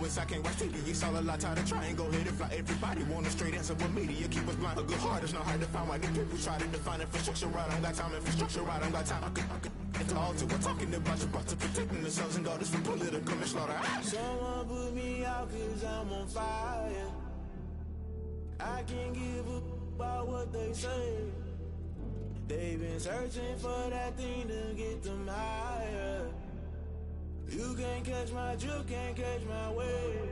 I can't watch TV. It's all a lot, tired of trying, go ahead and fly. Everybody want a straight answer, but media keep us blind. A good heart is not hard to find. Why the people try to define infrastructure right? I don't got time, infrastructure right, I don't got time. I could call to we're talking about you, about to protecting the sons and daughters from political slaughter. Someone put me out cause I'm on fire. I can't give up about what they say. They've been searching for that thing to get them higher. You can't catch my drift, can't catch my wave.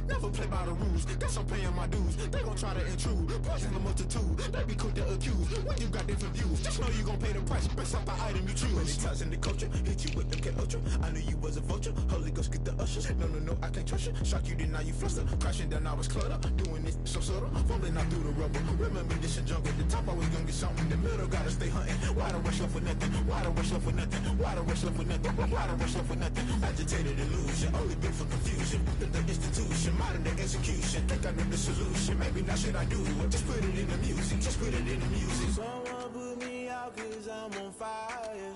Never play by the rules, guess I'm paying my dues. They gon' try to intrude, poison the multitude. They be quick to accuse, when you got different views. Just know you gon' pay the price, based off the item you choose. Many times in the culture, hit you with the K-Ultra. I knew you was a vulture, Holy Ghost get the ushers. No, I can't trust you. Shock you, then now you fluster. Crashing down, I was cluttered. Doing this so subtle, fumbling out through the rubble. Remember this and junk at the top, always gonna get something. The middle gotta stay hunting. Why the rush left for nothing? Why the rush left for nothing? Why the rush left for nothing? Why the rush left for nothing? Agitated illusion, only been for confusion. The institution, modern day execution. Think I know the solution, maybe not should I do it. Just put it in the music, just put it in the music. Someone put me out cause I'm on fire.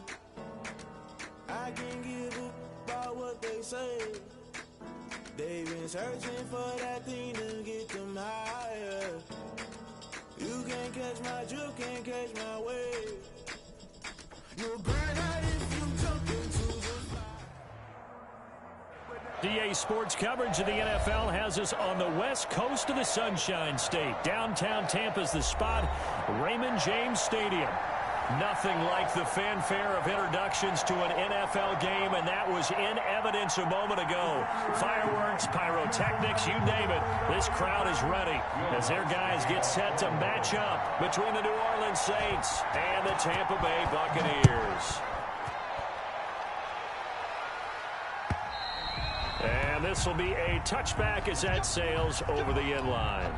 I can't give up about what they say. They've been searching for that thing to get them higher. You can't catch my drift, can't catch my wave. You'll burn out if you jump into the fire. DA Sports coverage of the NFL has us on the west coast of the Sunshine State. Downtown Tampa's the spot, Raymond James Stadium. Nothing like the fanfare of introductions to an NFL game, and that was in evidence a moment ago. Fireworks, pyrotechnics, you name it. This crowd is ready as their guys get set to match up between the New Orleans Saints and the Tampa Bay Buccaneers. And this will be a touchback as that sails over the end line.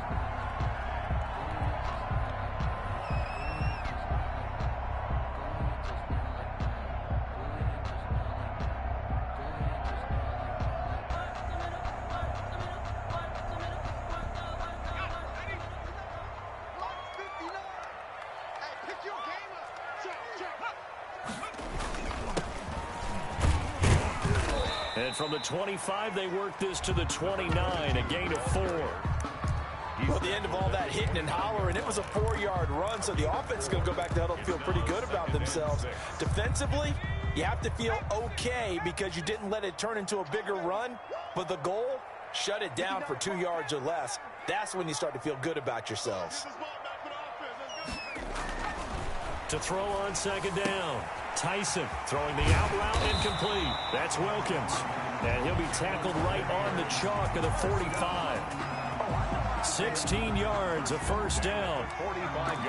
And from the 25, they work this to the 29, a gain of 4. Well, at the end of all that hitting and hollering, it was a 4-yard run, so the offense is going to go back to huddle and feel pretty good about themselves. Defensively, you have to feel okay because you didn't let it turn into a bigger run, but the goal, shut it down for 2 yards or less. That's when you start to feel good about yourselves. To throw on second down. Tyson throwing the out route incomplete. That's Wilkins. And he'll be tackled right on the chalk of the 45. 16 yards, a first down.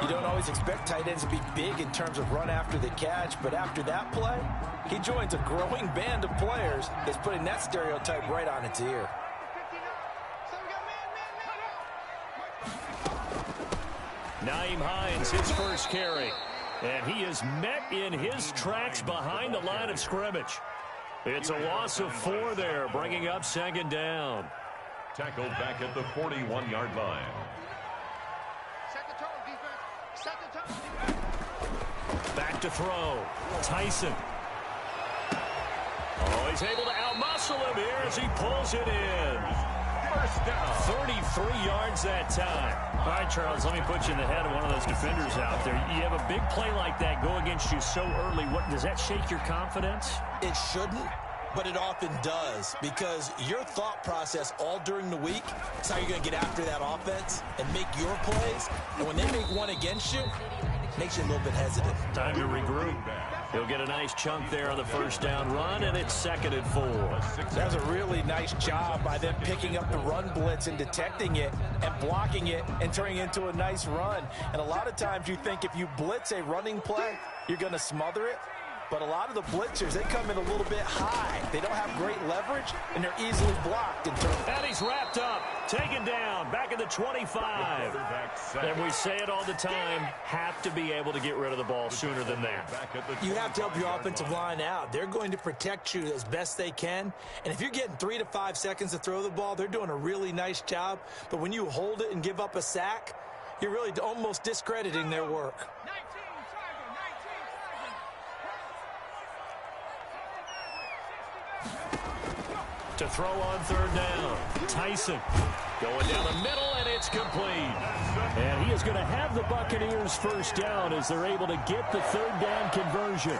You don't always expect tight ends to be big in terms of run after the catch, but after that play, he joins a growing band of players that's putting that stereotype right on its ear. Nyheim Hines, his first carry. And he is met in his tracks behind the line of scrimmage. It's a loss of 4 there, bringing up second down. Tackled back at the 41-yard line. Set the tone, defense. Set the tone. Back to throw. Tyson. Oh, he's able to outmuscle him here as he pulls it in. First down. 33 yards that time. All right, Charles, let me put you in the head of one of those defenders out there. You have a big play like that go against you so early. What does that shake your confidence? It shouldn't, but it often does, because your thought process all during the week is how you're going to get after that offense and make your plays. And when they make one against you, it makes you a little bit hesitant. Time to regroup. He'll get a nice chunk there on the first down run, and it's 2nd and 4. That was a really nice job by them picking up the run blitz and detecting it and blocking it and turning it into a nice run. And a lot of times you think if you blitz a running play, you're going to smother it. But a lot of the blitzers, they come in a little bit high. They don't have great leverage, and they're easily blocked. And he's wrapped up, taken down, back at the 25. And we say it all the time, have to be able to get rid of the ball sooner than that. You have to help your offensive line out. They're going to protect you as best they can. And if you're getting 3 to 5 seconds to throw the ball, they're doing a really nice job. But when you hold it and give up a sack, you're really almost discrediting their work. to throw on third down. Tyson going down the middle, and it's complete. And he is going to have the Buccaneers first down as they're able to get the third down conversion.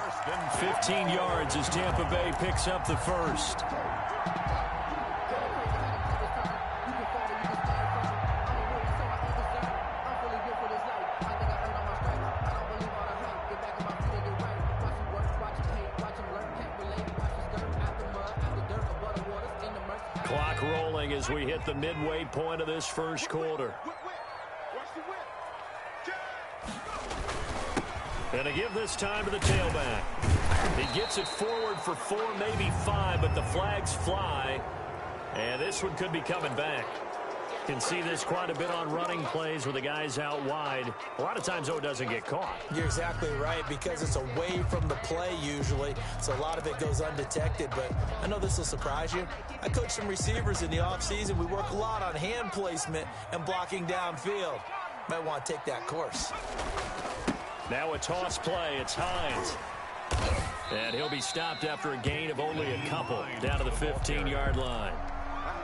15 yards as Tampa Bay picks up the first. Clock rolling as we hit the midway point of this first quarter. And to give this time to the tailback. He gets it forward for 4, maybe 5, but the flags fly. And this one could be coming back. Can see this quite a bit on running plays with the guys out wide. A lot of times, though, it doesn't get caught. You're exactly right, because it's away from the play usually, so a lot of it goes undetected. But I know this will surprise you. I coach some receivers in the offseason. We work a lot on hand placement and blocking downfield. Might want to take that course. Now a toss play. It's Hines. And he'll be stopped after a gain of only a couple down to the 15-yard line.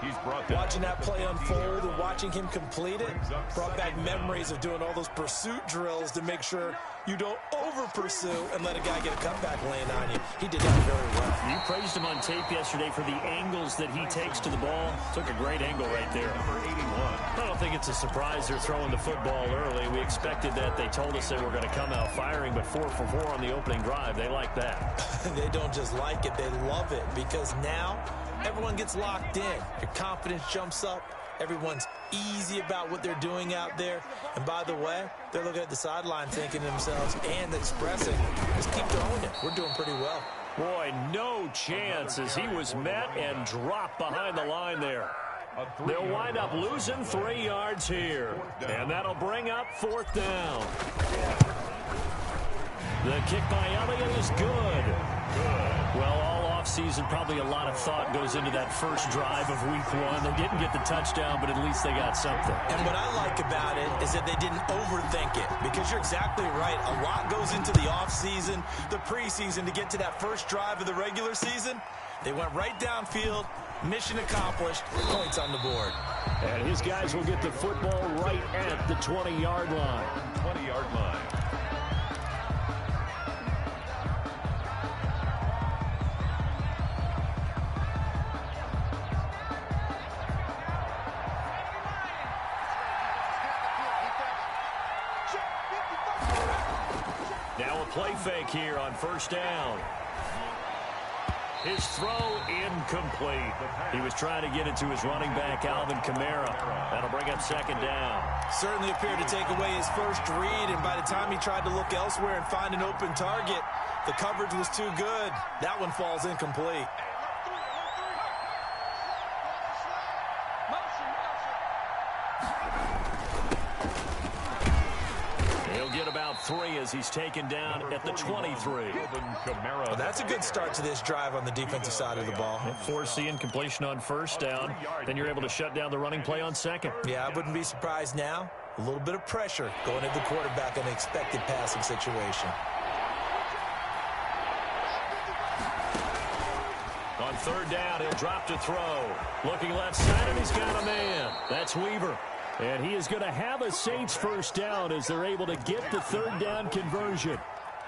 He's brought down. Watching that play unfold and watching him complete it brought back memories of doing all those pursuit drills to make sure you don't over-pursue and let a guy get a cutback lane on you. He did that very well. You praised him on tape yesterday for the angles that he takes to the ball. Took a great angle right there. I don't think it's a surprise they're throwing the football early. We expected that. They told us they were going to come out firing, but 4 for 4 on the opening drive. They like that. They don't just like it, they love it, because now everyone gets locked in. Your confidence jumps up. Everyone's easy about what they're doing out there. And by the way, they're looking at the sideline thinking to themselves and expressing, just keep throwing it. We're doing pretty well. Boy, no chance as he was met and dropped behind the line there. They'll wind up losing 3 yards here. And that'll bring up 4th down. The kick by Elliott is good. Well, all offseason, probably a lot of thought goes into that first drive of week 1. They didn't get the touchdown, but at least they got something. And what I like about it is that they didn't overthink it, because you're exactly right. A lot goes into the offseason, the preseason, to get to that first drive of the regular season. They went right downfield, mission accomplished, points on the board. And his guys will get the football right at the 20-yard line. 20-yard line. Now a play fake here on first down. His throw incomplete. He was trying to get it to his running back, Alvin Kamara. That'll bring up 2nd down. Certainly appeared to take away his first read, and by the time he tried to look elsewhere and find an open target, the coverage was too good. That one falls incomplete. He'll get about 3 as he's taken down at the 23. Well, that's a good start to this drive on the defensive side of the ball. Force the incompletion on first down. Then you're able to shut down the running play on 2nd. Yeah, I wouldn't be surprised now. A little bit of pressure going at the quarterback in an expected passing situation. On 3rd down, he'll drop to throw. Looking left side, and he's got a man. That's Weaver. And he is going to have a Saints first down as they're able to get the 3rd down conversion.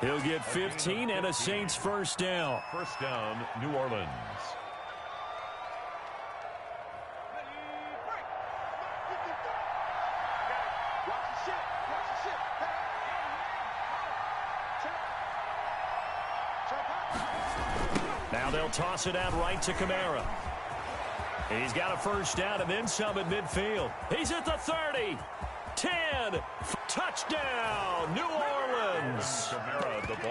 He'll get 15 and a Saints first down. First down, New Orleans. Now they'll toss it out right to Kamara. He's got a first down and then some at midfield. He's at the 30. 10. Touchdown, New Orleans.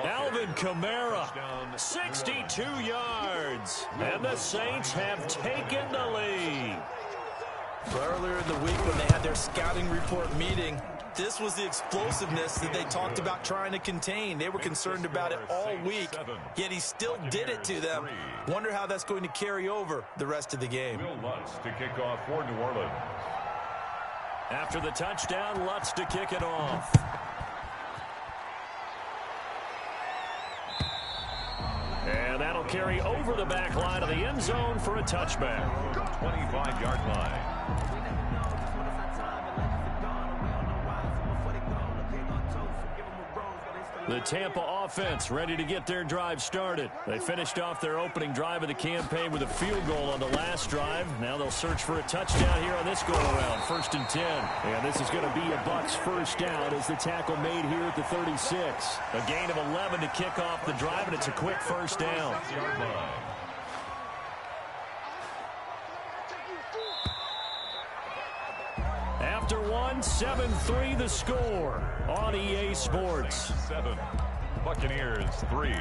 Alvin Kamara, 62 yards. And the Saints have taken the lead. Earlier in the week when they had their scouting report meeting, this was the explosiveness that they talked about trying to contain. They were concerned about it all week, yet he still did it to them. Wonder how that's going to carry over the rest of the game. Will Lutz to kick off for New Orleans. After the touchdown, Lutz to kick it off. And That'll carry over the back line of the end zone for a touchback. 25-yard line. The Tampa offense ready to get their drive started. They finished off their opening drive of the campaign with a field goal on the last drive. Now they'll search for a touchdown here on this go-around. 1st and 10. And this is going to be a Bucs first down as the tackle made here at the 36. A gain of 11 to kick off the drive, and it's a quick first down. After one, 7-3 the score on EA Sports. 7. Buccaneers 3.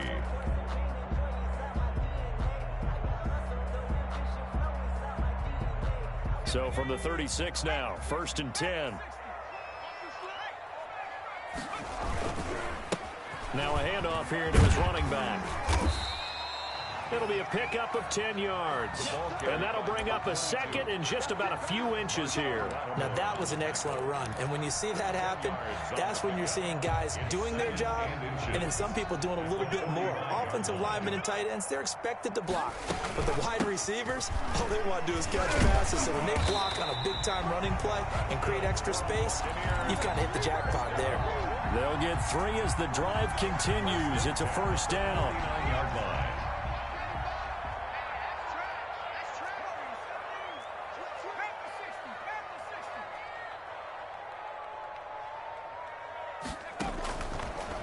So from the 36 now, 1st and 10. Now a handoff here to his running back. It'll be a pickup of 10 yards. And that'll bring up a second and just about a few inches here. Now, that was an excellent run. And when you see that happen, that's when you're seeing guys doing their job and then some people doing a little bit more. Offensive linemen and tight ends, they're expected to block. But the wide receivers, all they want to do is catch passes. So when they block on a big-time running play and create extra space, you've kind of hit the jackpot there. They'll get 3 as the drive continues. It's a first down.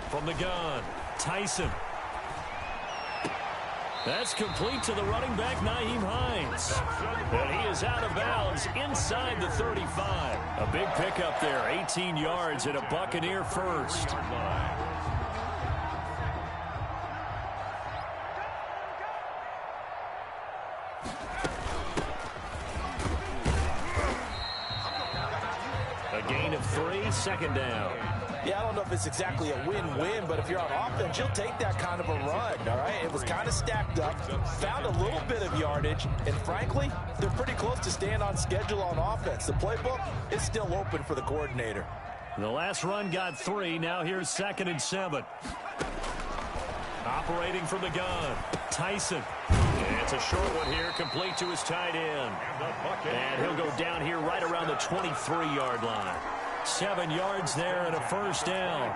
From the gun, Tyson. That's complete to the running back, Nyheim Hines. And he is out of bounds inside the 35. A big pickup there, 18 yards and a Buccaneer first. A gain of 3, 2nd down. Yeah, I don't know if it's exactly a win-win, but if you're on offense, you'll take that kind of a run, all right? It was kind of stacked up, found a little bit of yardage, and frankly, they're pretty close to staying on schedule on offense. The playbook is still open for the coordinator. The last run got 3. Now here's 2nd and 7. Operating from the gun, Tyson. And it's a short one here, complete to his tight end. And he'll go down here right around the 23-yard line. 7 yards there and a first down.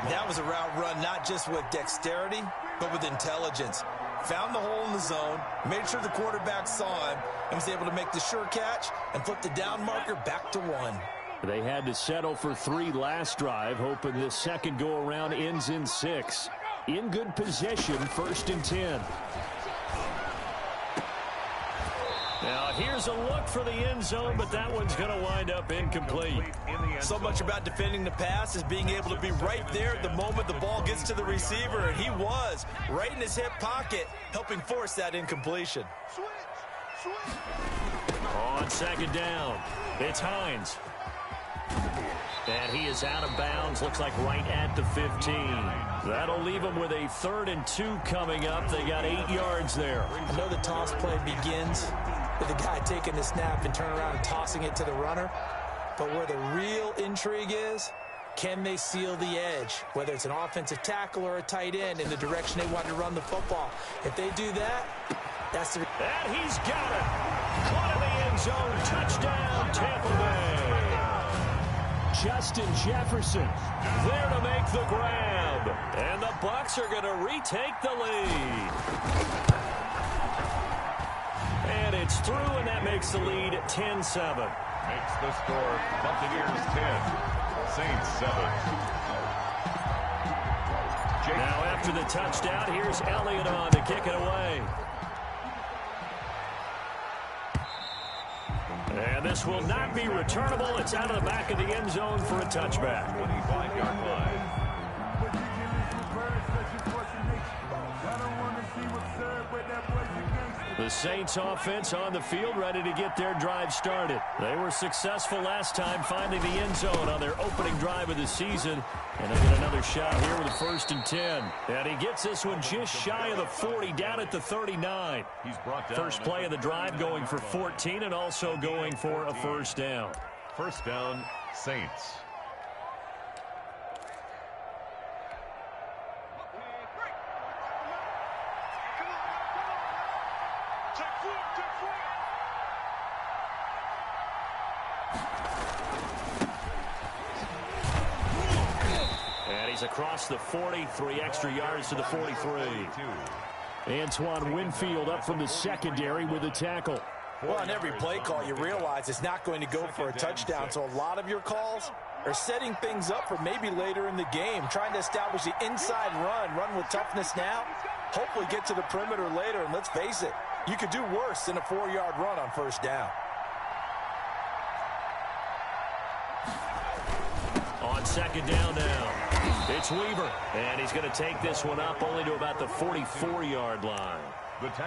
That was a route run not just with dexterity, but with intelligence. Found the hole in the zone, made sure the quarterback saw him, and was able to make the sure catch and flip the down marker back to 1. They had to settle for 3 last drive, hoping this second go-around ends in 6. In good position, 1st and 10. Now, here's a look for the end zone, but that one's going to wind up incomplete. So much about defending the pass is being able to be right there at the moment the ball gets to the receiver, and he was right in his hip pocket, helping force that incompletion. On 2nd down, it's Hines. And he is out of bounds, looks like right at the 15. That'll leave them with a 3rd and 2 coming up. They got 8 yards there. I know the toss play begins with the guy taking the snap and turning around and tossing it to the runner. But where the real intrigue is, can they seal the edge? Whether it's an offensive tackle or a tight end in the direction they want to run the football. If they do that, that's the... And he's got it. Caught in the end zone. Touchdown, Tampa Bay. Justin Jefferson there to make the grab. And the Bucs are going to retake the lead. And it's through, and that makes the lead 10-7. Makes the score Buccaneers 10, Saints 7. Now after the touchdown, here's Elliott on to kick it away. And this will not be returnable. It's out of the back of the end zone for a touchback. 25-yard line. The Saints offense on the field ready to get their drive started. They were successful last time finding the end zone on their opening drive of the season. And they get another shot here with a 1st and 10. And he gets this one just shy of the 40, down at the 39. He's brought down. First play of the drive going for 14 and also going for a first down. First down, Saints. And he's across the 40, 3 extra yards to the 43. Antoine Winfield up from the secondary with a tackle. Well, on every play call, you realize it's not going to go for a touchdown, so a lot of your calls are setting things up for maybe later in the game, trying to establish the inside run with toughness now, hopefully get to the perimeter later, and let's face it, you could do worse than a 4-yard run on first down. On second down now, it's Weaver, and he's going to take this one up only to about the 44-yard line.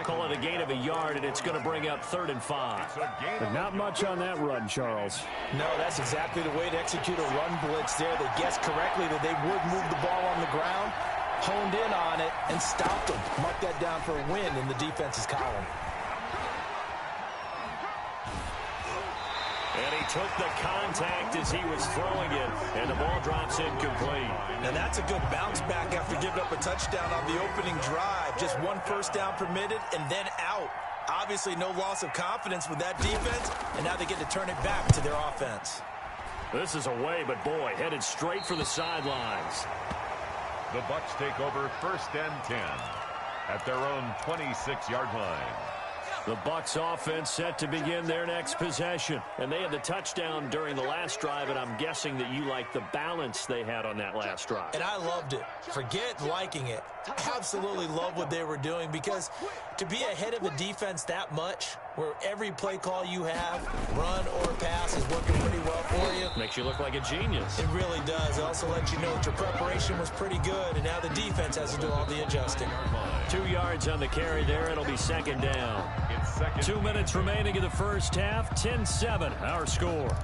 Call it a gain of a yard, and it's going to bring up 3rd and 5. But not much on that run, Charles. No, that's exactly the way to execute a run blitz there. They guessed correctly that they would move the ball on the ground, honed in on it, and stopped them. Mark that down for a win in the defense's column. And he took the contact as he was throwing it, and the ball drops incomplete. Now that's a good bounce back after giving up a touchdown on the opening drive. Just 1 first down permitted and then out. Obviously no loss of confidence with that defense, and now they get to turn it back to their offense. This is away, but boy, headed straight for the sidelines. The Bucs take over 1st and 10 at their own 26-yard line. The Bucs offense set to begin their next possession. And they had the touchdown during the last drive, and I'm guessing that you like the balance they had on that last drive. And I loved it. Forget liking it. Absolutely love what they were doing, because to be ahead of a defense that much, where every play call you have, run or pass, is working pretty well for you. Makes you look like a genius. It really does. It also lets you know that your preparation was pretty good, and now the defense has to do all the adjusting. 2 yards on the carry there. It'll be second down. 2 minutes remaining in the first half. 10-7, our score.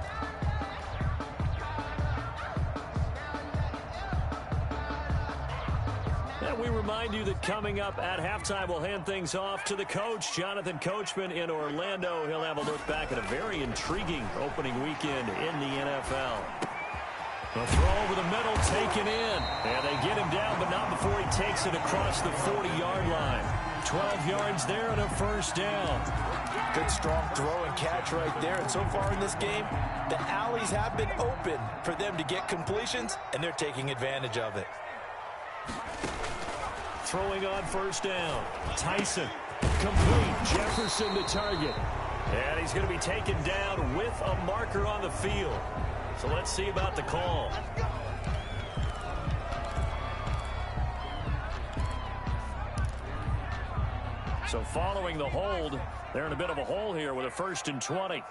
And we remind you that coming up at halftime, we'll hand things off to the coach, Jonathan Coachman in Orlando. He'll have a look back at a very intriguing opening weekend in the NFL. The throw over the middle, taken in. And they get him down, but not before he takes it across the 40-yard line. 12 yards there and a first down. Good strong throw and catch right there. And so far in this game, the alleys have been open for them to get completions, and they're taking advantage of it. Throwing on first down. Tyson. Complete. Jefferson to target. And he's going to be taken down with a marker on the field. So let's see about the call. So following the hold, they're in a bit of a hole here with a 1st and 20.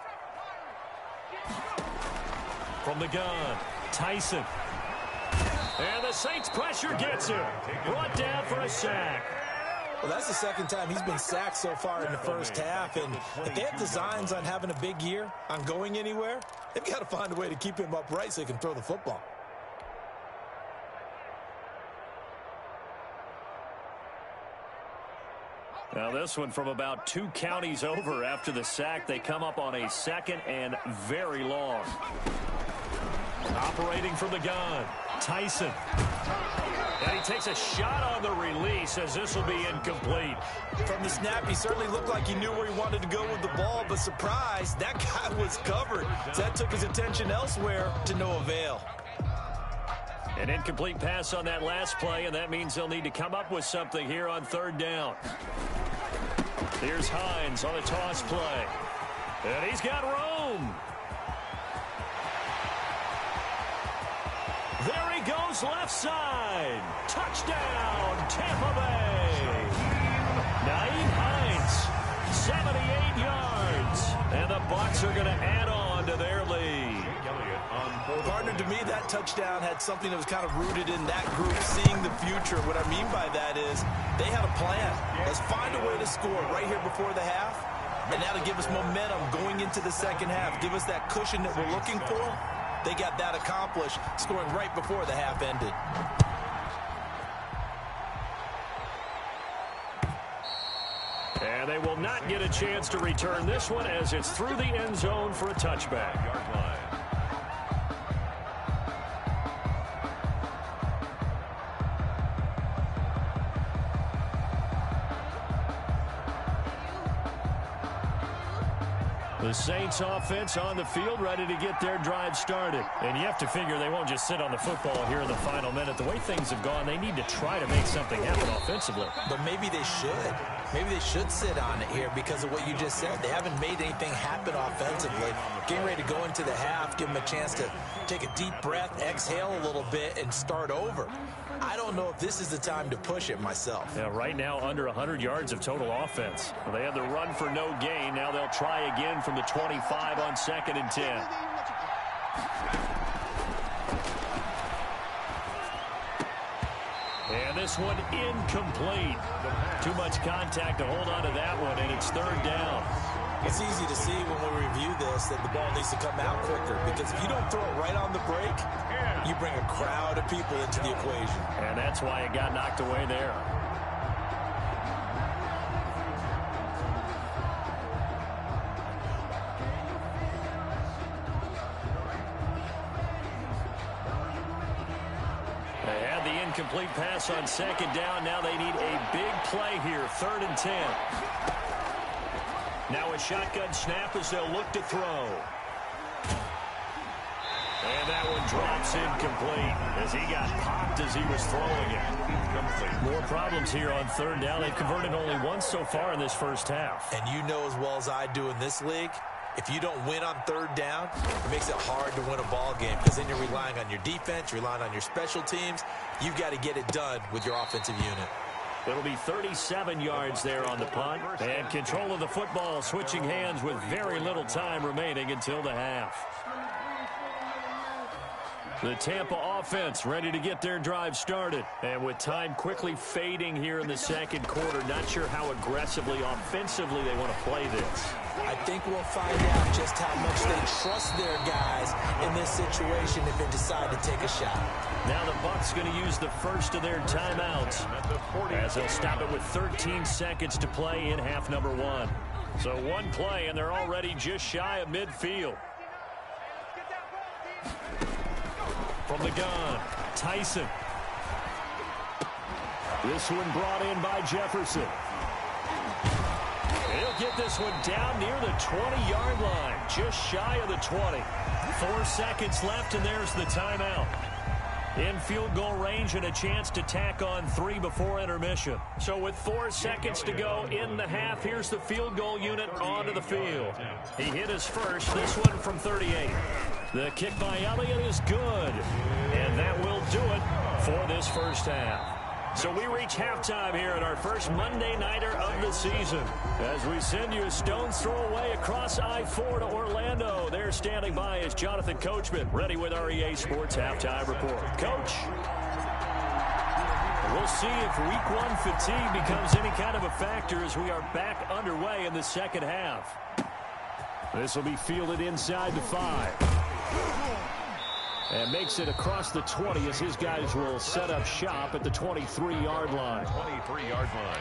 From the gun, Tyson. And the Saints pressure gets him. Brought down for a sack. Well, that's the second time he's been sacked so far in the first half. And if they have designs on having a big year, on going anywhere, they've got to find a way to keep him upright so he can throw the football. Now this one from about 2 counties over after the sack. They come up on a 2nd and very long. Operating from the gun, Tyson. And he takes a shot on the release as this will be incomplete. From the snap, he certainly looked like he knew where he wanted to go with the ball, but surprise, that guy was covered. So that took his attention elsewhere to no avail. An incomplete pass on that last play, and that means they'll need to come up with something here on 3rd down. Here's Hines on a toss play. And he's got room. There he goes left side. Touchdown, Tampa Bay. Nyheim Hines, 78 yards. And the Bucs are going to add on to their lead. Partner, to me, that touchdown had something that was kind of rooted in that group seeing the future. What I mean by that is they had a plan. Let's find a way to score right here before the half, and that'll give us momentum going into the second half, give us that cushion that we're looking for. They got that accomplished, scoring right before the half ended. And they will not get a chance to return this one as it's through the end zone for a touchback. The Saints offense on the field, ready to get their drive started. And you have to figure they won't just sit on the football here in the final minute. The way things have gone, they need to try to make something happen offensively. But maybe they should. Maybe they should sit on it here because of what you just said. They haven't made anything happen offensively. Getting ready to go into the half, give them a chance to take a deep breath, exhale a little bit, and start over. I don't know if this is the time to push it myself. Yeah, right now under 100 yards of total offense. Well, they had the run for no gain. Now they'll try again from the 25 on 2nd and 10. And this one incomplete. Too much contact to hold on to that one, and it's 3rd down. It's easy to see when we review this that the ball needs to come out quicker because if you don't throw it right on the break, you bring a crowd of people into the equation. And that's why it got knocked away there. They had the incomplete pass on 2nd down. Now they need a big play here, 3rd and 10. Now a shotgun snap as they'll look to throw. And that one drops incomplete as he got popped as he was throwing it. More problems here on 3rd down. They've converted only once so far in this first half. And you know as well as I do in this league, if you don't win on 3rd down, it makes it hard to win a ball game because then you're relying on your defense, you're relying on your special teams. You've got to get it done with your offensive unit. It'll be 37 yards there on the punt. And control of the football switching hands with very little time remaining until the half. The Tampa offense ready to get their drive started. And with time quickly fading here in the 2nd quarter, not sure how aggressively, offensively they want to play this. I think we'll find out just how much they trust their guys in this situation if they decide to take a shot. Now the Bucs going to use the first of their timeouts as they'll stop it with 13 seconds to play in half number 1. So one play, and they're already just shy of midfield. From the gun, Tyson. This one brought in by Jefferson. He'll get this one down near the 20-yard line, just shy of the 20. 4 seconds left, and there's the timeout. In field goal range and a chance to tack on 3 before intermission. So with 4 seconds to go in the half, here's the field goal unit onto the field. He hit his first, this one from 38. The kick by Elliott is good, and that will do it for this first half. So we reach halftime here at our first Monday Nighter of the season. As we send you a stone's throw away across I-4 to Orlando. There standing by is Jonathan Coachman, ready with our EA Sports Halftime Report. Coach, we'll see if Week 1 fatigue becomes any kind of a factor as we are back underway in the second half. This will be fielded inside the 5. And makes it across the 20 as his guys will set up shop at the 23-yard line. 23-yard line.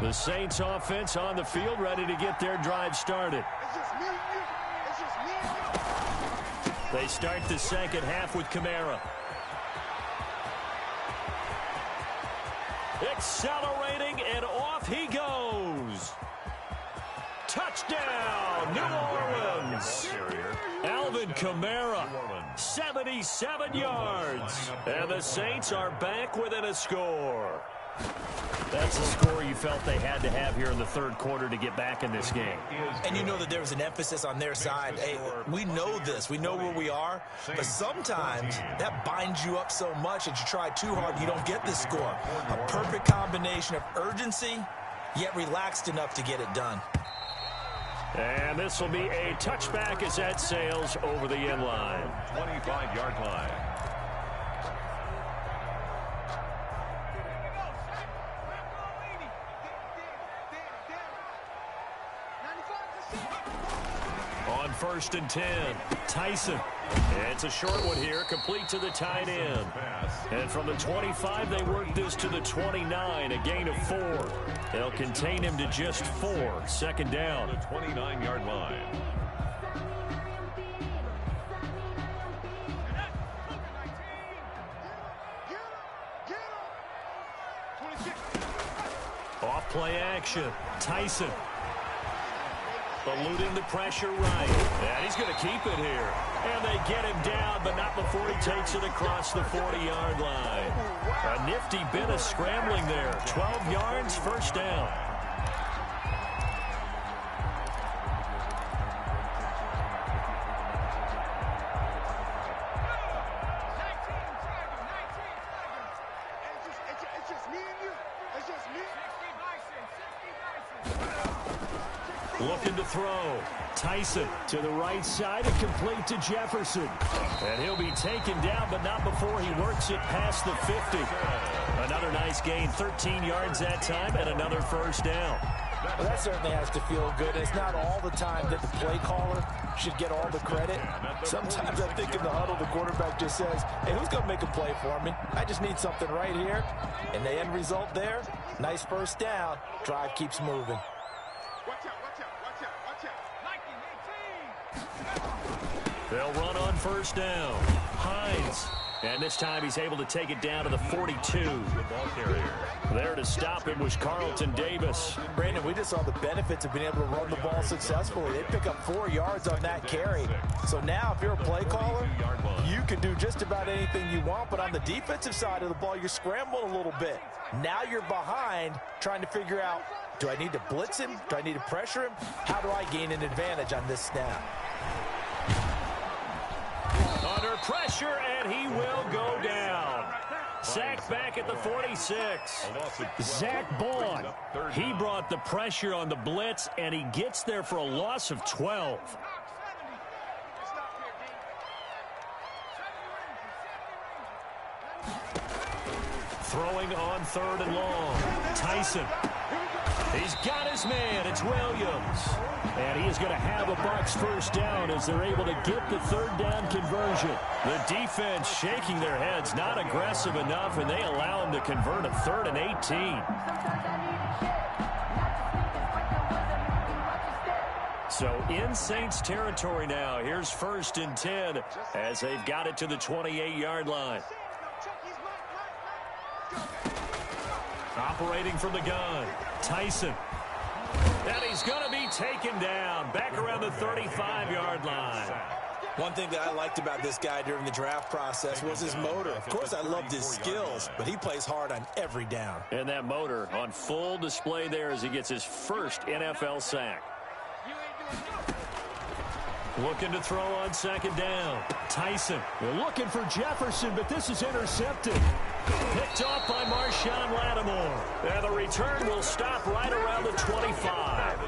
The Saints offense on the field ready to get their drive started. They start the second half with Kamara. Accelerating, and off he goes. Touchdown, New Orleans. Alvin Kamara, 77 yards. And the Saints are back within a score. That's a score you felt they had to have here in the 3rd quarter to get back in this game. And you know that there was an emphasis on their side. Hey, we know this. We know where we are. But sometimes that binds you up so much that you try too hard, you don't get this score. A perfect combination of urgency, yet relaxed enough to get it done. And this will be a touchback as that sails over the end line. 25-yard line. On 1st and 10, Tyson. It's a short one here, complete to the tight end. And from the 25, they work this to the 29, a gain of 4. They'll contain him to just 4, 2nd down. The 29-yard line. Play action. Tyson. Eluding the pressure right. And he's going to keep it here. And they get him down, but not before he takes it across the 40-yard line. A nifty bit of scrambling there. 12 yards, first down. Looking to throw. Tyson to the right side and complete to Jefferson. And he'll be taken down, but not before he works it past the 50. Another nice gain, 13 yards that time, and another first down. Well, that certainly has to feel good. It's not all the time that the play caller should get all the credit. Sometimes I think in the huddle, the quarterback just says, hey, who's going to make a play for me? I just need something right here. And the end result there, nice first down. Drive keeps moving. They'll run on first down. Hines. And this time he's able to take it down to the 42. The ball carrier. There to stop him was Carlton Davis. Brandon, we just saw the benefits of being able to run the ball successfully. They pick up 4 yards on that carry. So now if you're a play caller, you can do just about anything you want. But on the defensive side of the ball, you're scrambling a little bit. Now you're behind trying to figure out, do I need to blitz him? Do I need to pressure him? How do I gain an advantage on this snap? Under pressure, and he will go down. Sacked back at the 46. Zach Bond. He brought the pressure on the blitz, and he gets there for a loss of 12. Throwing on 3rd and long. Tyson. He's got his man. It's Williams. And he is going to have a Bucs first down as they're able to get the 3rd down conversion. The defense shaking their heads, not aggressive enough, and they allow him to convert a 3rd and 18. So in Saints territory now. Here's 1st and 10 as they've got it to the 28-yard line. Operating from the gun, Tyson. And he's going to be taken down back around the 35-yard line. One thing that I liked about this guy during the draft process was his motor. Of course, I loved his skills, but he plays hard on every down. And that motor on full display there as he gets his first NFL sack. Looking to throw on 2nd down. Tyson. They're looking for Jefferson, but this is intercepted. Picked off by Marshawn Lattimore. And the return will stop right around the 25.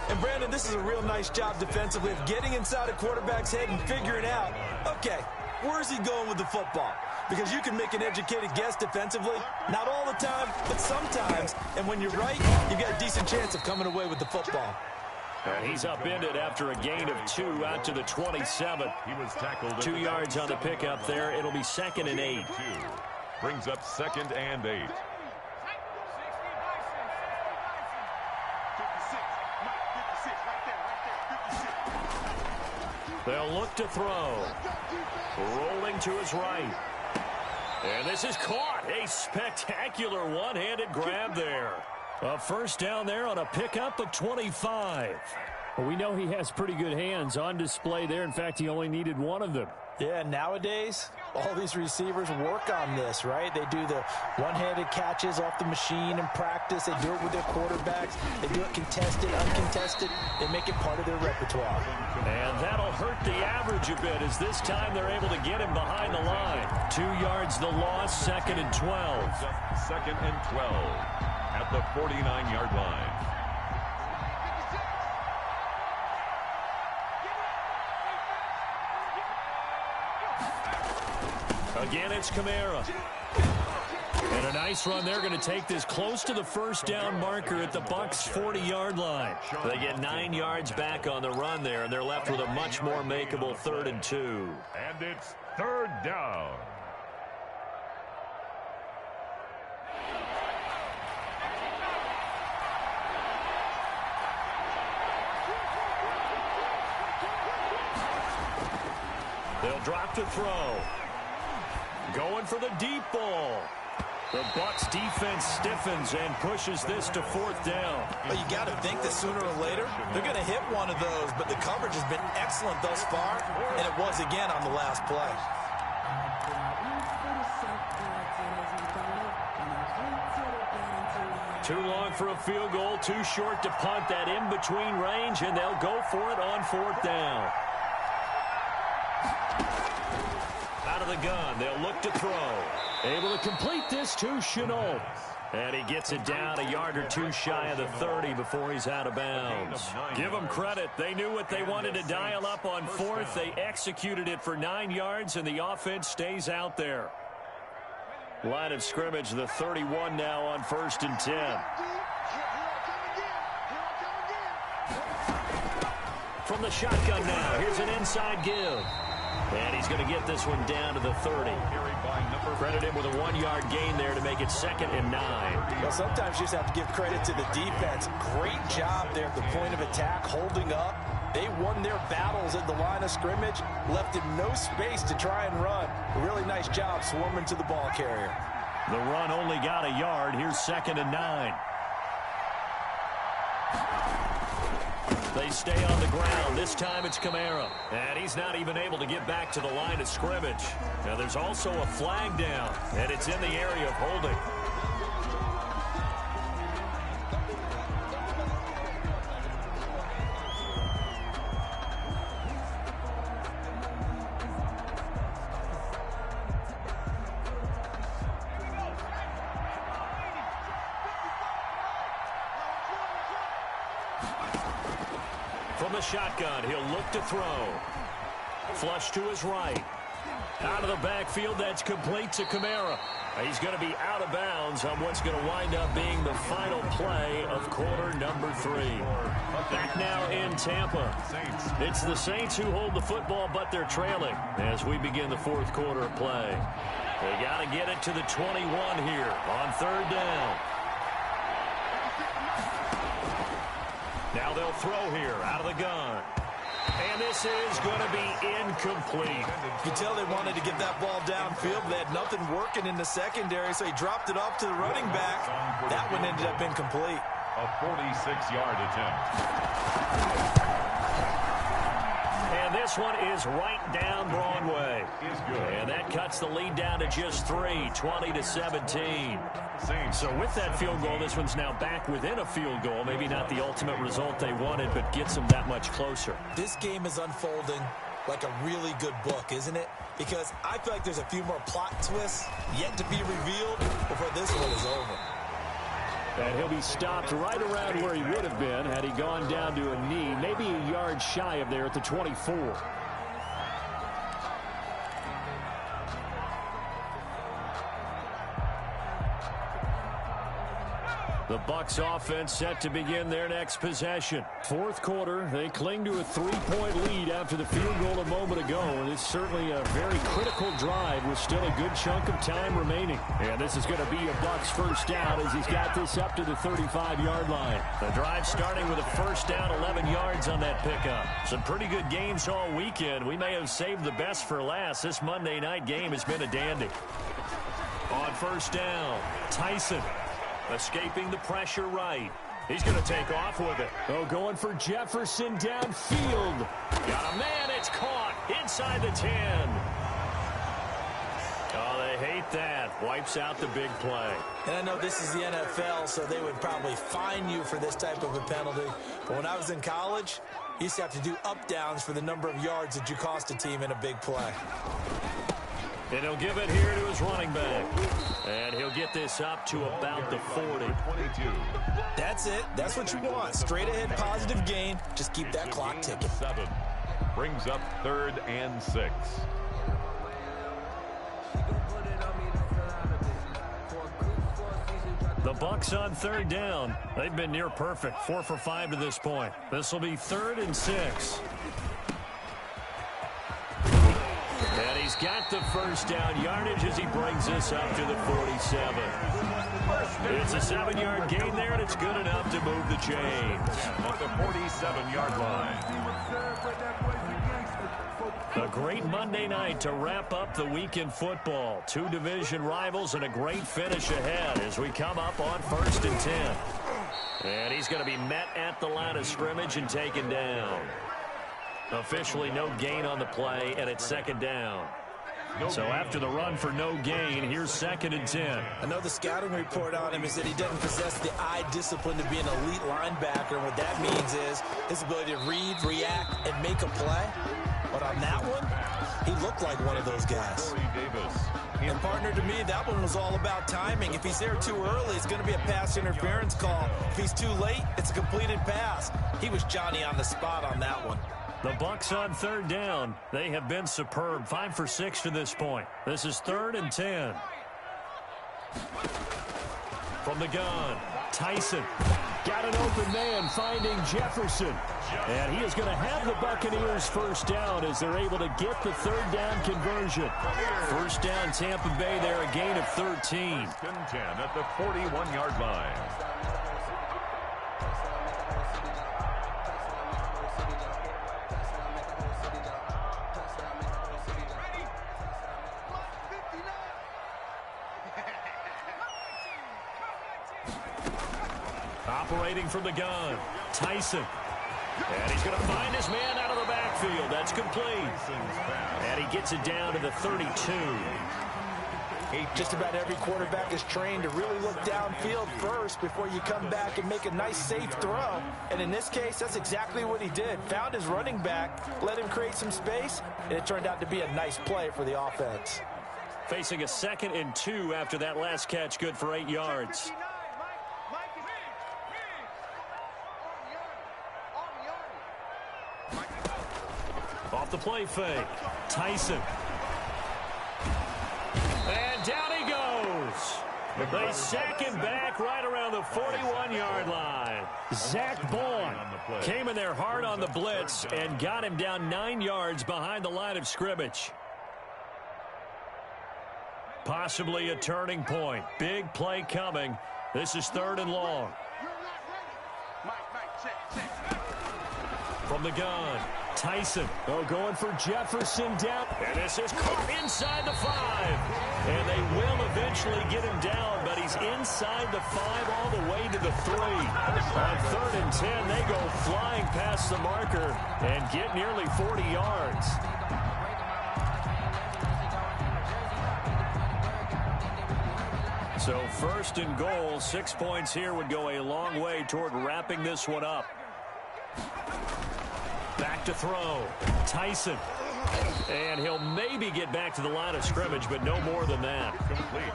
And, Brandon, this is a real nice job defensively of getting inside a quarterback's head and figuring out, okay, where's he going with the football? Because you can make an educated guess defensively. Not all the time, but sometimes. And when you're right, you've got a decent chance of coming away with the football. And he's upended after a gain of 2 out to the 27. He was tackled 2 yards on the pickup there. It'll be 2nd and 8. Brings up 2nd and 8. They'll look to throw. Rolling to his right. And this is caught. A spectacular one-handed grab there. A first down there on a pickup of 25. Well, we know he has pretty good hands on display there. In fact, he only needed one of them. Yeah, nowadays, all these receivers work on this, right? They do the one-handed catches off the machine in practice. They do it with their quarterbacks. They do it contested, uncontested. They make it part of their repertoire. And that'll hurt the average a bit as this time they're able to get him behind the line. 2 yards the loss, 2nd and 12. 2nd and 12 at the 49-yard line. Again, it's Kamara. And a nice run. They're going to take this close to the first down marker at the Bucs' 40-yard line. They get 9 yards back on the run there, and they're left with a much more makeable 3rd and 2. And it's 3rd down. They'll drop to throw. Going for the deep ball. The Bucs defense stiffens and pushes this to 4th down. But you got to think that sooner or later they're going to hit one of those. But the coverage has been excellent thus far, and it was again on the last play. Too long for a field goal, too short to punt. That in-between range, and they'll go for it on 4th down. Out of the gun, they'll look to throw. Able to complete this to Chenault. And he gets it down a yard or two shy of the 30 before he's out of bounds. Give them credit. They knew what they wanted to dial up on 4th. They executed it for 9 yards, and the offense stays out there. Line of scrimmage, the 31 now on 1st and 10. From the shotgun now, here's an inside give. And he's going to get this one down to the 30. Credit him with a 1-yard gain there to make it 2nd and 9. Well, sometimes you just have to give credit to the defense. Great job there at the point of attack, holding up. They won their battles at the line of scrimmage, left him no space to try and run. A really nice job swarming to the ball carrier. The run only got a yard. Here's 2nd and 9. They stay on the ground. This time it's Kamara. And he's not even able to get back to the line of scrimmage. Now there's also a flag down, and it's in the area of holding. From the shotgun, he'll look to throw. Flush to his right. Out of the backfield, that's complete to Kamara. He's going to be out of bounds on what's going to wind up being the final play of quarter number 3. Back now in Tampa. It's the Saints who hold the football, but they're trailing as we begin the 4th quarter of play. They got to get it to the 21 here on 3rd down. Now they'll throw here out of the gun. And this is going to be incomplete. You tell they wanted to get that ball downfield. They had nothing working in the secondary, so he dropped it off to the running back. That one ended up incomplete. A 46-yard attempt. And this one is right down Broadway. And that cuts the lead down to just 3, 20-17. So with that field goal, this one's now back within a field goal. Maybe not the ultimate result they wanted, but gets them that much closer. This game is unfolding like a really good book, isn't it? Because I feel like there's a few more plot twists yet to be revealed before this one is over. And he'll be stopped right around where he would have been had he gone down to a knee, maybe a yard shy of there at the 24. The Bucs offense set to begin their next possession. 4th quarter, they cling to a 3-point lead after the field goal a moment ago. And it's certainly a very critical drive with still a good chunk of time remaining. And this is going to be a Bucs first down as he's got this up to the 35-yard line. The drive starting with a first down, 11 yards on that pickup. Some pretty good games all weekend. We may have saved the best for last. This Monday night game has been a dandy. On first down, Tyson. Escaping the pressure right. He's going to take off with it. Oh, going for Jefferson downfield. Got a man. It's caught inside the 10. Oh, they hate that. Wipes out the big play. And I know this is the NFL, so they would probably fine you for this type of a penalty. But when I was in college, you used to have to do up-downs for the number of yards that you cost a team in a big play. And he'll give it here to his running back. And he'll get this up to about the 40. That's it. That's what you want. Straight ahead positive gain. Just keep that clock ticking. 7 brings up 3rd and 6. The Bucs on 3rd down. They've been near perfect. 4 for 5 to this point. This will be 3rd and 6. And he's got the first down yardage as he brings this up to the 47. It's a 7-yard gain there, and it's good enough to move the chains. At the 47-yard line. A great Monday night to wrap up the week in football. Two division rivals and a great finish ahead as we come up on 1st and 10. And he's going to be met at the line of scrimmage and taken down. Officially no gain on the play, and it's 2nd down. So after the run for no gain, here's 2nd and 10. I know the scouting report on him is that he doesn't possess the eye discipline to be an elite linebacker. And what that means is his ability to read, react, and make a play. But on that one, he looked like one of those guys. And partner, to me, that one was all about timing. If he's there too early, it's going to be a pass interference call. If he's too late, it's a completed pass. He was Johnny on the spot on that one. The Bucs on 3rd down. They have been superb. 5 for 6 to this point. This is 3rd and 10. From the gun, Tyson. Got an open man finding Jefferson. And he is going to have the Buccaneers 1st down as they're able to get the 3rd down conversion. 1st down Tampa Bay there, a gain of 13. 1st and 10 at the 41-yard line. Operating from the gun, Tyson. And he's going to find his man out of the backfield. That's complete. And he gets it down to the 32. Just about every quarterback is trained to really look downfield first before you come back and make a nice, safe throw. And in this case, that's exactly what he did. Found his running back, let him create some space, and it turned out to be a nice play for the offense. Facing a 2nd and 2 after that last catch, good for 8 yards. Off the play fake, Tyson. And down he goes. They sack him back right around the 41-yard line. Zach Bourne came in there hard on the blitz and got him down 9 yards behind the line of scrimmage. Possibly a turning point. Big play coming. This is 3rd and long. From the gun, Tyson. Oh, going for Jefferson down. And this is caught inside the 5. And they will eventually get him down, but he's inside the 5 all the way to the 3. On 3rd and 10, they go flying past the marker and get nearly 40 yards. So 1st and goal, 6 points here would go a long way toward wrapping this one up. Back to throw, Tyson. And he'll maybe get back to the line of scrimmage, but no more than that.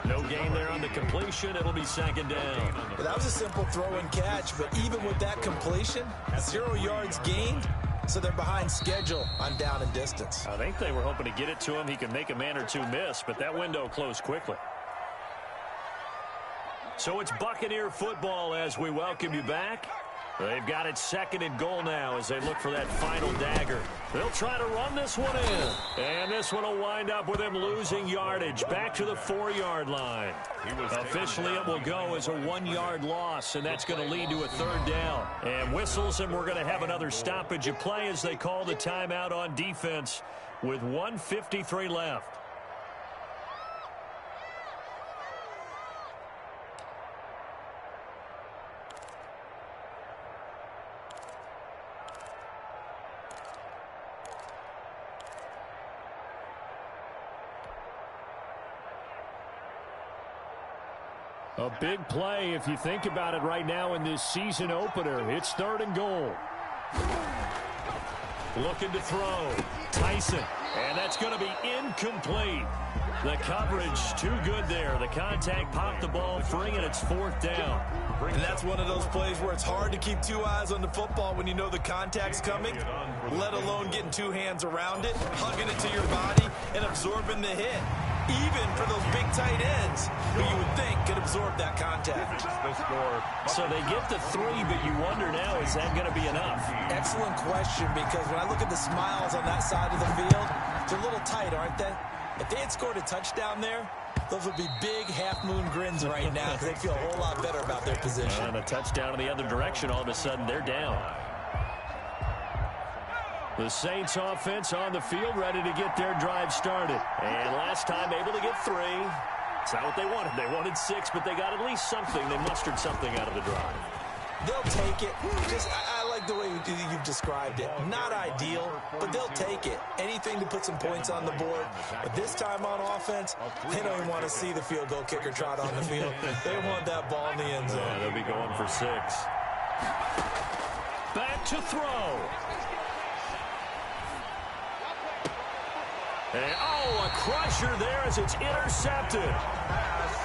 No gain there on the completion. It'll be 2nd down. Well, that was a simple throw and catch, but even with that completion, 0 yards gained, so they're behind schedule on down and distance. I think they were hoping to get it to him. He could make a man or two miss, but that window closed quickly. So it's Buccaneer football as we welcome you back. They've got it 2nd and goal now as they look for that final dagger. They'll try to run this one in. And this one will wind up with him losing yardage back to the 4-yard line. Officially, it will go as a 1-yard loss, and that's going to lead to a 3rd down. And whistles, and we're going to have another stoppage of play as they call the timeout on defense with 1:53 left. A big play if you think about it right now in this season opener. It's 3rd and goal. Looking to throw. Tyson. And that's going to be incomplete. The coverage too good there. The contact popped the ball free, and it's 4th down. And that's one of those plays where it's hard to keep 2 eyes on the football when you know the contact's coming, let alone getting 2 hands around it, hugging it to your body, and absorbing the hit. Even for those big tight ends who you would think could absorb that contact. So they get the 3, but you wonder now, is that going to be enough? Excellent question, because when I look at the smiles on that side of the field, they're a little tight, aren't they? If they had scored a touchdown there, those would be big half-moon grins right now because they feel a whole lot better about their position. And a touchdown in the other direction, all of a sudden they're down. The Saints offense on the field, ready to get their drive started. And last time able to get 3. It's not what they wanted. They wanted 6, but they got at least something. They mustered something out of the drive. They'll take it. I like the way you've described it. Not ideal, but they'll take it. Anything to put some points on the board. But this time on offense, they don't even want to see the field goal kicker trot on the field. They want that ball in the end zone. Yeah, they'll be going for 6. Back to throw. And, a crusher there as it's intercepted.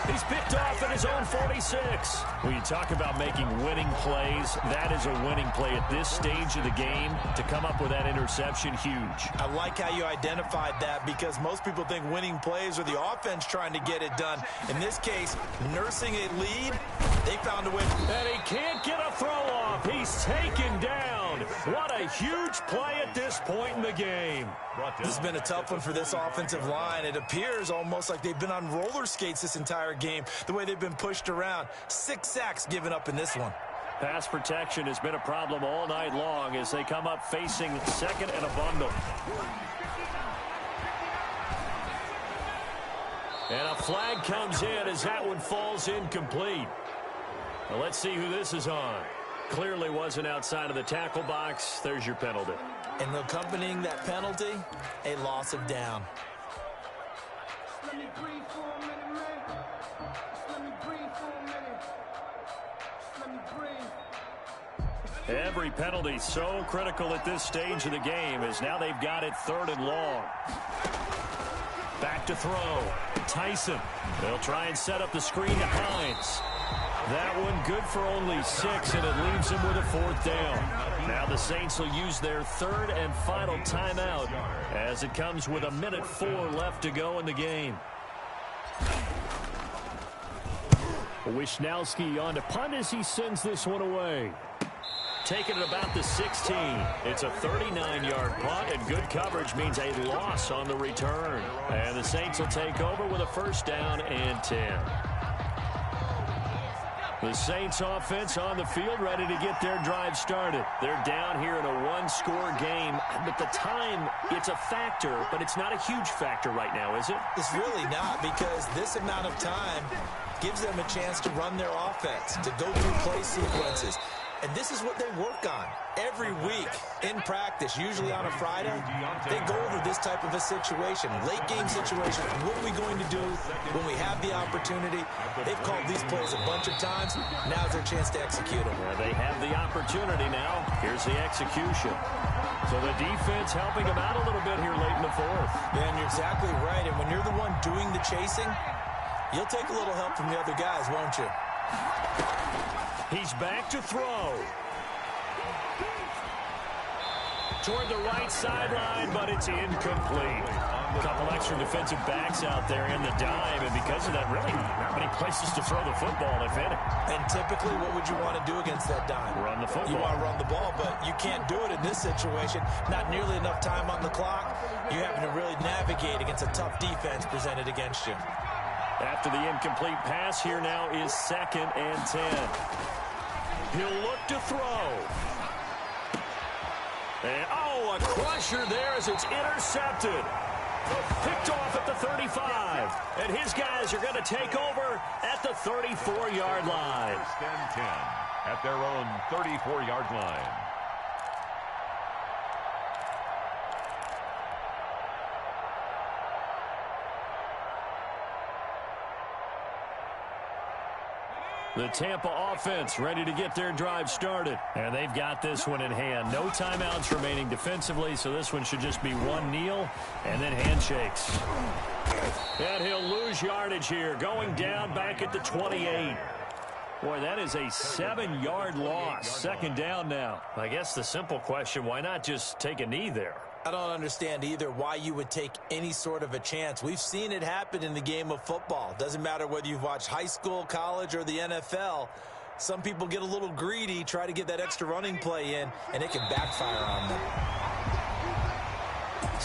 He's picked off at his own 46. When you talk about making winning plays, that is a winning play at this stage of the game. To come up with that interception, huge. I like how you identified that because most people think winning plays are the offense trying to get it done. In this case, nursing a lead, they found a way. And he can't get a throw off. He's taken down. What a huge play at this point in the game. This has been a tough one for this offensive line. It appears almost like they've been on roller skates this entire game, the way they've been pushed around. 6 sacks given up in this one. Pass protection has been a problem all night long as they come up facing second and a bundle. And a flag comes in as that one falls incomplete. Well, let's see who this is on. Clearly wasn't outside of the tackle box. There's your penalty. And accompanying that penalty, a loss of down. Let me breathe for a minute, man. Let me breathe for a minute. Let me breathe. Every penalty so critical at this stage of the game as now they've got it 3rd and long. Back to throw. Tyson. They'll try and set up the screen to Hines. That one good for only 6, and it leaves him with a 4th down. Now the Saints will use their 3rd and final timeout as it comes with 1:04 left to go in the game. Wisnowski on to punt as he sends this one away. Taking it about the 16. It's a 39-yard punt, and good coverage means a loss on the return. And the Saints will take over with a 1st down and 10. The Saints offense on the field ready to get their drive started. They're down here in a 1-score game. But the time, it's a factor, but it's not a huge factor right now, is it? It's really not, because this amount of time gives them a chance to run their offense, to go through play sequences. And this is what they work on every week in practice, usually on a Friday. They go over this type of a situation, late game situation. What are we going to do when we have the opportunity? They've called these plays a bunch of times. Now's their chance to execute them. Well, they have the opportunity now. Here's the execution. So the defense helping them out a little bit here late in the 4th. Yeah, and you're exactly right. And when you're the one doing the chasing, you'll take a little help from the other guys, won't you? He's back to throw. Toward the right sideline, but it's incomplete. A couple extra defensive backs out there in the dime, and because of that, really not many places to throw the football, if any. And typically, what would you want to do against that dime? Run the football. You want to run the ball, but you can't do it in this situation. Not nearly enough time on the clock. You're having to really navigate against a tough defense presented against you. After the incomplete pass, here now is 2nd and 10. He'll look to throw. And, a crusher there as it's intercepted. Picked off at the 35. And his guys are going to take over at the 34-yard line. 1st and 10 at their own 34-yard line. The Tampa offense ready to get their drive started. And they've got this one in hand. No timeouts remaining defensively, so this one should just be one kneel and then handshakes. And he'll lose yardage here, going down back at the 28. Boy, that is a 7-yard loss. 2nd down now. I guess the simple question, why not just take a knee there? I don't understand either why you would take any sort of a chance. We've seen it happen in the game of football. Doesn't matter whether you've watched high school, college, or the NFL. Some people get a little greedy, try to get that extra running play in, and it can backfire on them.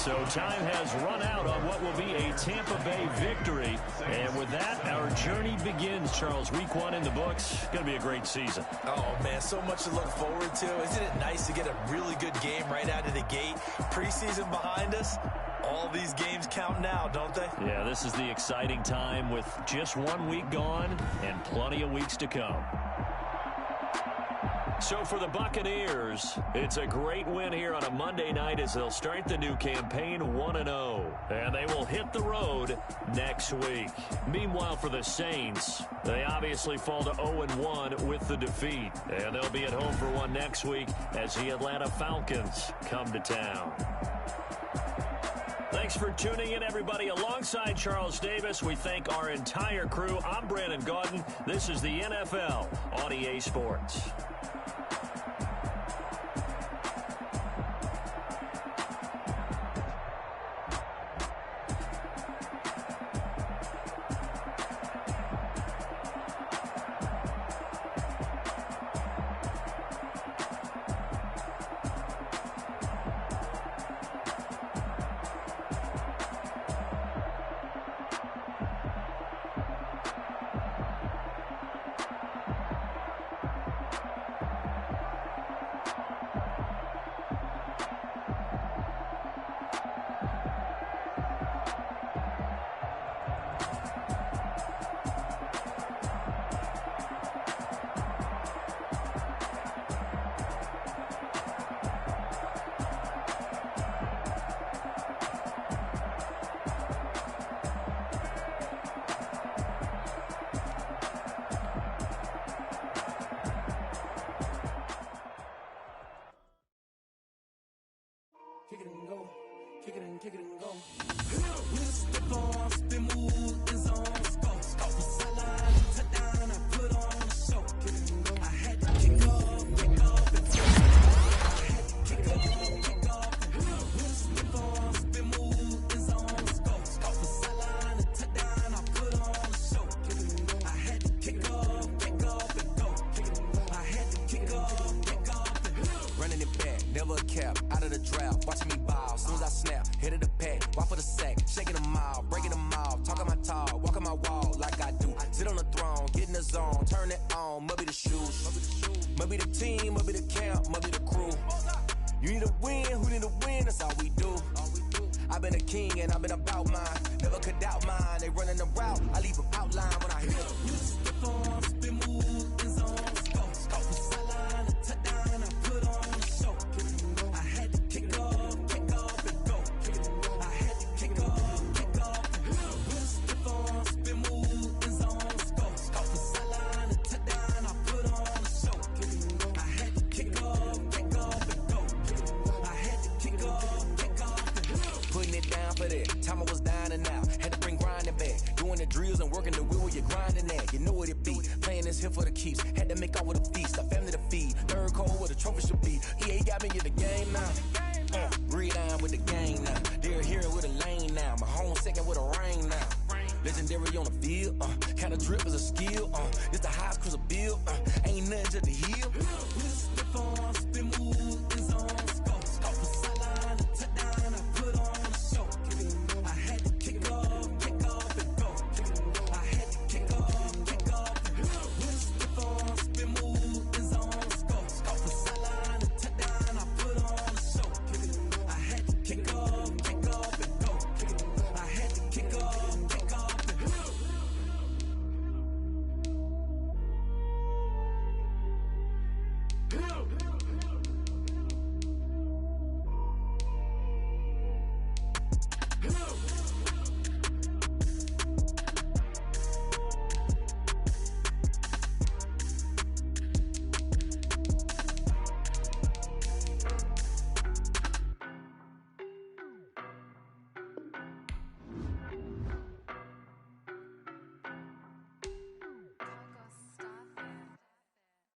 So time has run out on what will be a Tampa Bay victory. And with that, our journey begins, Charles. Week 1 in the books. Going to be a great season. Oh, man, so much to look forward to. Isn't it nice to get a really good game right out of the gate? Preseason behind us. All these games count now, don't they? Yeah, this is the exciting time with just 1 week gone and plenty of weeks to come. So for the Buccaneers, it's a great win here on a Monday night as they'll start the new campaign 1-0. And they will hit the road next week. Meanwhile, for the Saints, they obviously fall to 0-1 with the defeat. And they'll be at home for one next week as the Atlanta Falcons come to town. Thanks for tuning in, everybody. Alongside Charles Davis, we thank our entire crew. I'm Brandon Gaudin. This is the NFL on EA Sports. Kick it and go. Kick it and kick it and go. We'll step on, spin, move, in zone, go. Sideline, touchdown, I put on a show. Kick it and go. I had to kick off, and I had to kick off, and we'll step on, spin, move, in zone, go. Sideline, touchdown, I put on a show. Kick it and go. I had to kick off, and go. Kick it and go. I had to kick off, and running it back, never a cap, out of the draft, watching me ball, soon as I snap, hit of the pack, walk for the sack, shaking them all, breaking them all, talking my talk, walking my wall like I do, sit on the throne, get in the zone, turn it on, must be the shoes, must be the team, must be the camp, must be the crew, you need a win, who need a win, that's all we do, I've been a king and I've been about mine, never could doubt mine, they running the route, I leave them outline when I hit them. You step on, spin, move, in zone, go, sideline, touchdown, I put on a show, I had to kick off, and go, I had to kick off, and we'll step on, spin, move, in zone, go, sideline, touchdown, I put on a show, I had to kick off, and go, I had to kick off, and putting it down for that, time I was down and out, had to bring grinding back, doing the drills and working the wheel where you're grinding at, you know what it be, playing this here for the keeps, had to make out with a feast, a family to feed, third cold where the trophy should be, EA got me in the game now, read on with the game now, they're here with a lane now, my home second with a rain now, legendary on the field, kind of drip is a skill, it's the highest cruiser bill, ain't nothing to the heel, we'll step on, spin, move, in zone, go, sideline, touchdown, I put on a show, I had to kick off, and go, I had to kick off, and we'll step on, spin, move, in zone, go, sideline, touchdown, I put on a show, I had to kick off, and go, I had to kick off, and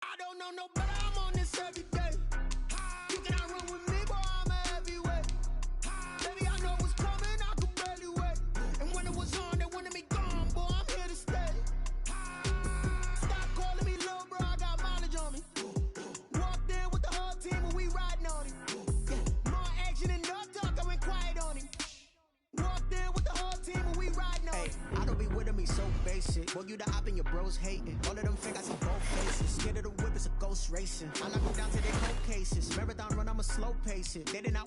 I don't know no better, I'm on this every day. You cannot run with me, boy, I'm a heavyweight. Baby, I know what's coming, I can barely wait. And when it was on, they wanted me gone, boy, I'm here to stay. Stop calling me little bro, I got mileage on me. Walked in with the whole team and we riding on it. More action than no talk, I went quiet on it. so basic. Boy, you the op and your bros hating. All of them fake, I see both faces. Scared of the whip, it's a ghost racing. I knock them down to their cold cases. Marathon run, I'ma slow pace it. They did not